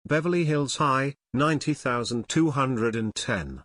Beverly Hills High, 90,210.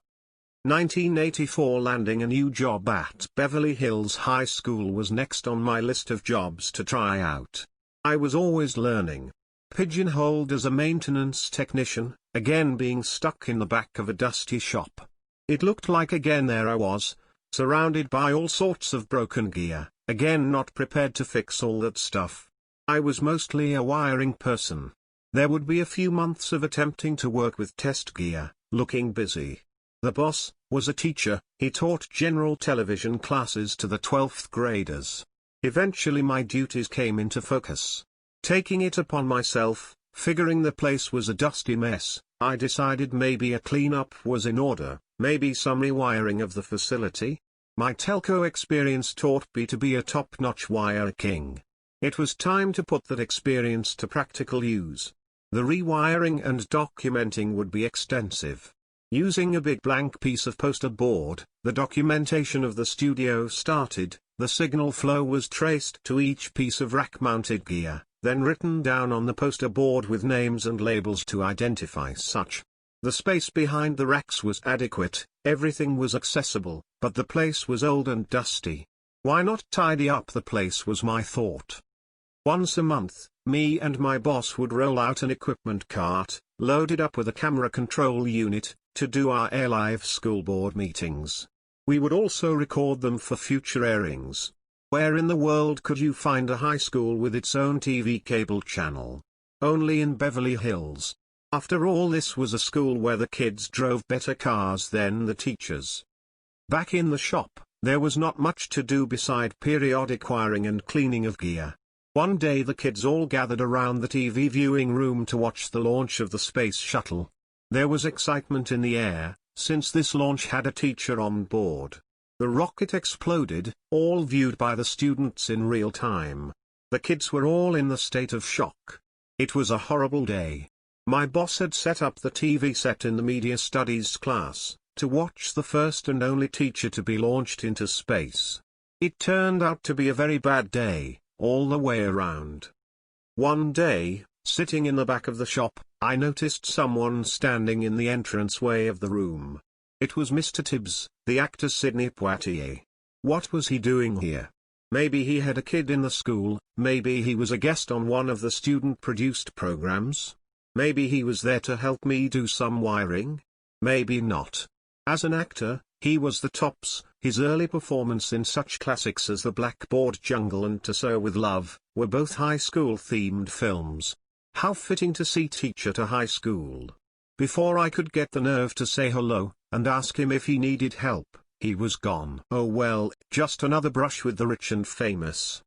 1984. Landing a new job at Beverly Hills High School was next on my list of jobs to try out. I was always learning. Pigeonholed as a maintenance technician, again being stuck in the back of a dusty shop. It looked like again there I was, surrounded by all sorts of broken gear, again not prepared to fix all that stuff. I was mostly a wiring person. There would be a few months of attempting to work with test gear, looking busy. The boss was a teacher. He taught general television classes to the 12th graders. Eventually my duties came into focus. Taking it upon myself, figuring the place was a dusty mess, I decided maybe a cleanup was in order, maybe some rewiring of the facility. My telco experience taught me to be a top-notch wire king. It was time to put that experience to practical use. The rewiring and documenting would be extensive. Using a big blank piece of poster board, the documentation of the studio started. The signal flow was traced to each piece of rack-mounted gear, then written down on the poster board with names and labels to identify such. The space behind the racks was adequate, everything was accessible, but the place was old and dusty. Why not tidy up the place was my thought. Once a month, me and my boss would roll out an equipment cart, loaded up with a camera control unit, to do our live school board meetings. We would also record them for future airings. Where in the world could you find a high school with its own TV cable channel? Only in Beverly Hills. After all, this was a school where the kids drove better cars than the teachers. Back in the shop, there was not much to do beside periodic wiring and cleaning of gear. One day the kids all gathered around the TV viewing room to watch the launch of the space shuttle. There was excitement in the air, since this launch had a teacher on board. The rocket exploded, all viewed by the students in real time. The kids were all in the state of shock. It was a horrible day. My boss had set up the TV set in the media studies class, to watch the first and only teacher to be launched into space. It turned out to be a very bad day, all the way around. One day, sitting in the back of the shop, I noticed someone standing in the entranceway of the room. It was Mr. Tibbs, the actor Sidney Poitier. What was he doing here? Maybe he had a kid in the school, maybe he was a guest on one of the student-produced programs. Maybe he was there to help me do some wiring. Maybe not. As an actor, he was the tops. His early performance in such classics as The Blackboard Jungle and To Sir with Love, were both high school-themed films. How fitting to see Teacher to High School. Before I could get the nerve to say hello, and ask him if he needed help, he was gone. Oh well, just another brush with the rich and famous.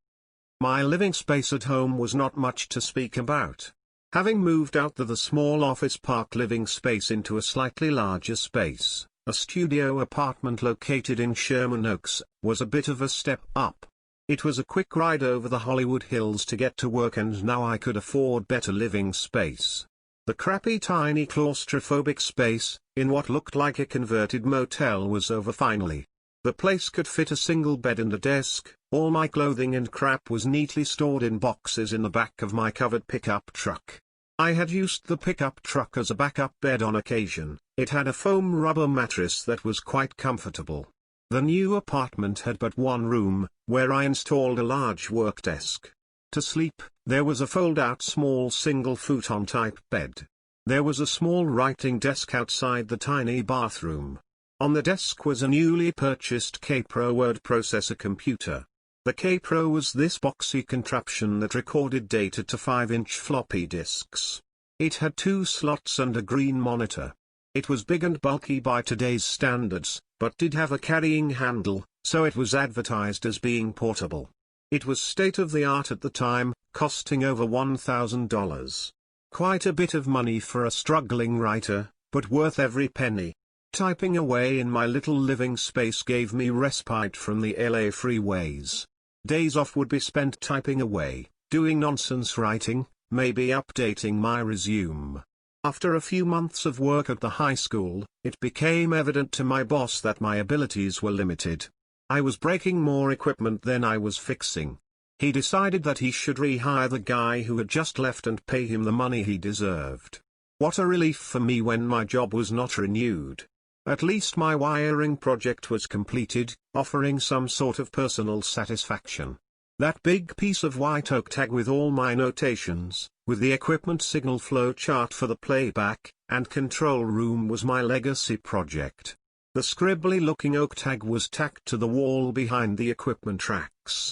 My living space at home was not much to speak about. Having moved out of the small office park living space into a slightly larger space, a studio apartment located in Sherman Oaks, was a bit of a step up. It was a quick ride over the Hollywood Hills to get to work, and now I could afford better living space. The crappy tiny claustrophobic space, in what looked like a converted motel, was over finally. The place could fit a single bed and a desk. All my clothing and crap was neatly stored in boxes in the back of my covered pickup truck. I had used the pickup truck as a backup bed on occasion. It had a foam rubber mattress that was quite comfortable. The new apartment had but one room, where I installed a large work desk. To sleep, there was a fold-out small single futon-type bed. There was a small writing desk outside the tiny bathroom. On the desk was a newly purchased K-Pro word processor computer. The K-Pro was this boxy contraption that recorded data to 5-inch floppy disks. It had 2 slots and a green monitor. It was big and bulky by today's standards, but did have a carrying handle, so it was advertised as being portable. It was state-of-the-art at the time, costing over $1,000. Quite a bit of money for a struggling writer, but worth every penny. Typing away in my little living space gave me respite from the LA freeways. Days off would be spent typing away, doing nonsense writing, maybe updating my resume. After a few months of work at the high school, it became evident to my boss that my abilities were limited. I was breaking more equipment than I was fixing. He decided that he should rehire the guy who had just left and pay him the money he deserved. What a relief for me when my job was not renewed. At least my wiring project was completed, offering some sort of personal satisfaction. That big piece of white oak tag with all my notations, with the equipment signal flow chart for the playback and control room was my legacy project. The scribbly-looking oak tag was tacked to the wall behind the equipment racks.